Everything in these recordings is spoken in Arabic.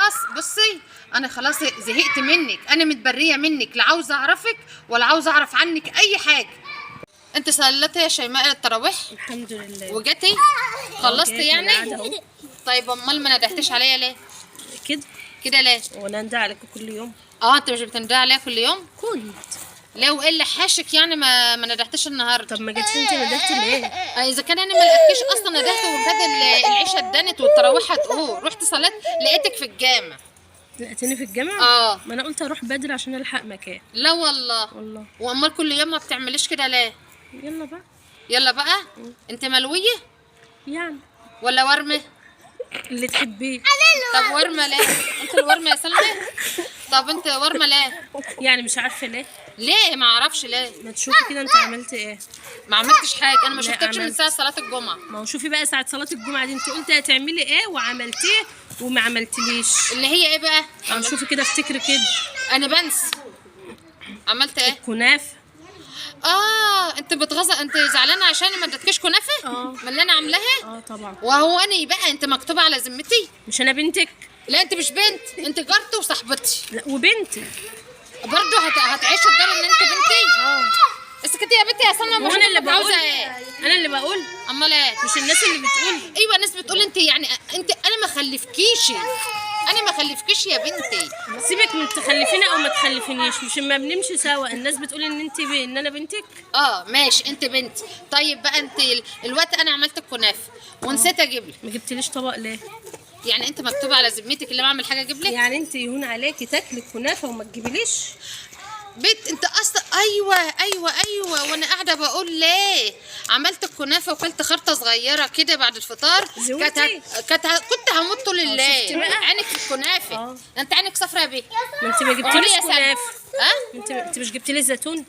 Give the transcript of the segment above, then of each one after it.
خلاص بصي، انا خلاص زهقت منك، انا متبريه منك، لا عاوزه اعرفك ولا عاوزه اعرف عنك اي حاجه. انت صليتي يا شيماء التراويح؟ الحمد لله. وجتي خلصتي يعني؟ طيب امال ما ندهتش عليا ليه كده كده ليه؟ وانا اندى عليك كل يوم؟ انت مش بتندهي عليا كل يوم؟ كنت. ليه وايه اللي حاشك يعني ما ندهتش النهارده؟ طب ما جيتش انت ندهتي ليه؟ اذا كان انا ما لقيتكيش اصلا ندهت وكانت العيشه اتدنت والتراويح هتقول، رحت صليت لقيتك في الجامع. لقيتني في الجامع؟ ما انا قلت اروح بدري عشان الحق مكان. لا والله. وامال كل يوم ما بتعمليش كده ليه؟ يلا بقى. انت ملويه يعني ولا ورمه؟ اللي تحبيه. طب ورمه ليه؟ انت الورمه يا سلمى؟ طب انت ورمه ليه؟ يعني مش عارفه ليه ما اعرفش ليه. ما تشوفي كده انت عملتي ايه؟ ما عملتش حاجه، انا ما شفتكش من ساعه صلاه الجمعه. ما هو شوفي بقى ساعه صلاه الجمعه دي انت قلتي هتعملي ايه وعملتيه وما عملتليش. اللي هي ايه بقى؟ شوفي كده افتكري كده. انا بنسى. عملت ايه؟ كنافه. انت بتغزى، انت زعلانه عشان ما ادتكيش كنافه؟ ما اللي انا عاملاها؟ طبعا. وهو انا بقى انت مكتوبه على ذمتي؟ مش انا بنتك؟ لا انت مش بنت، انت جارتي وصاحبتي. لا وبنتي برضه هتعيش الدار ان انت بنتي؟ اسكتي يا بنتي يا سلمى. انا اللي بقول ايه؟ انا اللي بقول. امال ايه؟ مش الناس اللي بتقول؟ ايوه الناس بتقول انت يعني انت انا ما خلفكيش، انا ما خلفكيش يا بنتي. سيبك من تخلفيني او ما تخلفينيش، مش اما بنمشي سوا الناس بتقول ان انت ان انا بنتك. ماشي انت بنتي. طيب بقى انت الوقت انا عملت الكنافه ونسيت اجيب لك. ما جبتليش طبق ليه؟ يعني انت مكتوبه على ذمتك اللي بعمل حاجه اجيب لك؟ يعني انت يهون عليكي تاكلي الكنافه وما تجيبليش؟ بنت انت اصلا ايوه وانا قاعده بقول ليه عملت الكنافه وكلت خرطه صغيره كده بعد الفطار. كنت هموت طول الليل. عينك في الكنافه. انت عينك صفرا يا بيه. ما انت ما جبتليش كنافه. انت مش جبتلي زيتون؟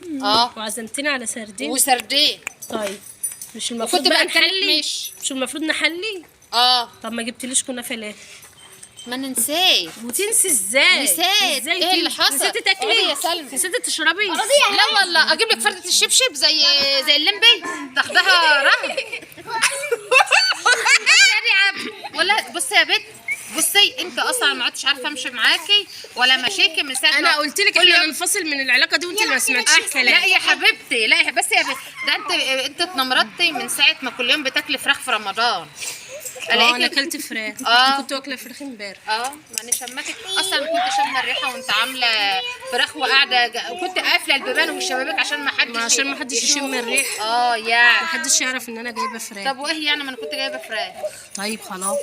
وعزمتني على سردين وسردين. طيب مش المفروض بقى نحلي؟ مش المفروض نحلي؟ طب ما جبتليش كنافه ليه؟ ما انا نسيت. وتنسي ازاي؟ نسيت. ايه اللي حصل؟ نسيتي تاكلي يا سلمى؟ نسيتي تشربي؟ لا والله. اجيب لك فرده الشبشب زي اللمبي تاخدها رهن. ولا بصي يا بنت، بصي انت اصلا ما عدتش عارفه امشي معاكي ولا مشاكل من ساعه. انا قلت لك احنا ننفصل من العلاقه دي وانت ما سمعتيش الكلام. لا يا حبيبتي، لا بس يا بنت، ده انت اتنمرتي من ساعه ما كل يوم بتاكلي فراخ في رمضان. انا اكلت فراخ. كنت واكله فراخ امبارح. ما انا شمتك اصلا، كنت شامه الريحه وانت عامله فراخ وقاعده، وكنت قافله البيبان والشبابيك عشان ما حدش يشم الريحه. يعني ما حدش يعرف ان انا جايبه فراخ. طب وايه يعني، ما انا كنت جايبه فراخ. طيب خلاص.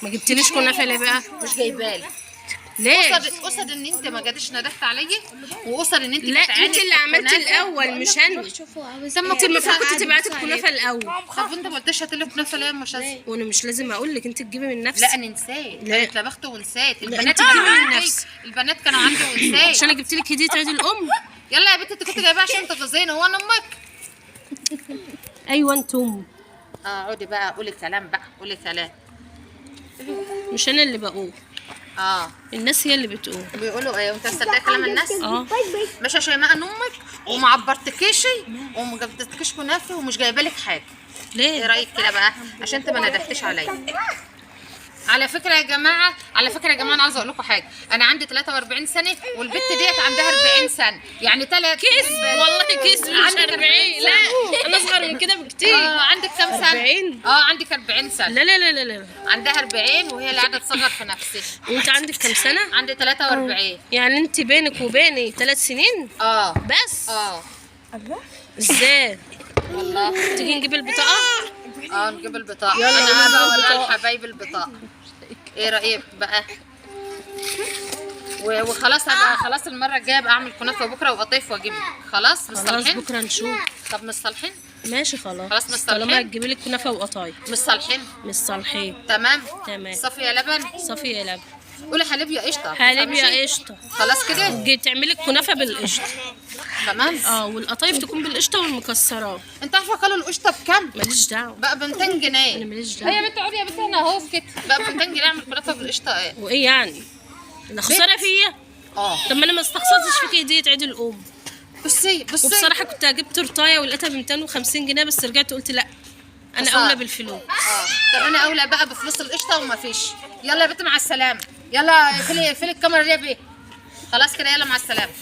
ما جبتليش كنافه ليه بقى؟ مش جايبالي. ليه؟ قصد ان انت ما جاتش ندهت عليا، وقصد ان انت لا انت اللي عملتي الاول مش انا. انت المفروض كنت تبعتي الكنافه الاول. طب انت ما قلتيش هات لي كنافه ليه يا ام شاذلي؟ وانا مش لازم اقول لك انت تجيبي من نفسك. لا انا نسيت. لا اتلبخت ونسيت. البنات تجيبي من نفسك. البنات كانوا عندي ونسيت. عشان انا جبت لك هديه عيد الام. يلا يا بنتي انت كنت جايباها عشان تغزيني. هو انا امك؟ ايوه انتم. اقعدي بقى قولي كلام بقى، قولي كلام. مش انا اللي بقول. الناس هي اللي بتقول. بيقولوا ايه وانت مصدقه كلام الناس؟ مش يا شيماء ان امك وما عبرتكيش وما جبتلكيش كنافه ومش جايبه لك حاجه. ليه؟ ايه رايك كده بقى عشان انت ما ندهتش عليا؟ على فكره يا جماعه انا عاوزه اقول لكم حاجه. انا عندي 43 سنه والبت ديت عندها 40 سنه، يعني 3 كيس. والله كيس مش 40. لا انا اصغر من كده بكتير. عندك كام سنه؟ 40. عندك 40 سنه. لا عندها 40 وهي اللي قاعده تصغر في نفسها. وانت عندك كام سنه؟ عندي 43. يعني انت بينك وبيني 3 سنين بس. ازاي؟ والله تيجي نجيب البطاقه؟ نجيب البطاقه. انا هبقى اوريها لحبايبي البطاقه. ايه رايك بقى؟ وخلاص هبقى خلاص المره الجايه بقى اعمل كنافه بكره وقطيف واجيب لك. خلاص مصالحين؟ بكره نشوف. طب مصالحين؟ ماشي خلاص مصالحين. طالما هتجيبي لك كنافه وقطايف. مصالحين. تمام. صافي يا لبن. صافي يا لبن. قولي حليب يا قشطه. حليب يا قشطه. خلاص كده. تعملي الكنافه بالقشطه. تمام. والقطايف تكون بالقشطه والمكسرات. انت عارفه كيلو القشطه بكام؟ ماليش دعوه. بقى ب 200 جنيه. انا ماليش دعوه. يا بنت اقعدي يا بنت انا اهو كده. بقى ب 200 جنيه اعمل كنافه بالقشطه. ايه وايه يعني؟ انا خساره فيا؟ طب ما انا ما استخسرتش فيكي هديه عيد الام. بصي وبصراحه كنت هجيب تورتايه ولقيتها ب 250 جنيه بس رجعت قلت لا انا اولى بالفلوس. طب انا اولى بقى بفلوس القشطه وما فيش. يلا يا بنت مع السلامه. يلا اقفلي الكاميرا دي يا بيه. خلاص كده، يلا مع السلامه.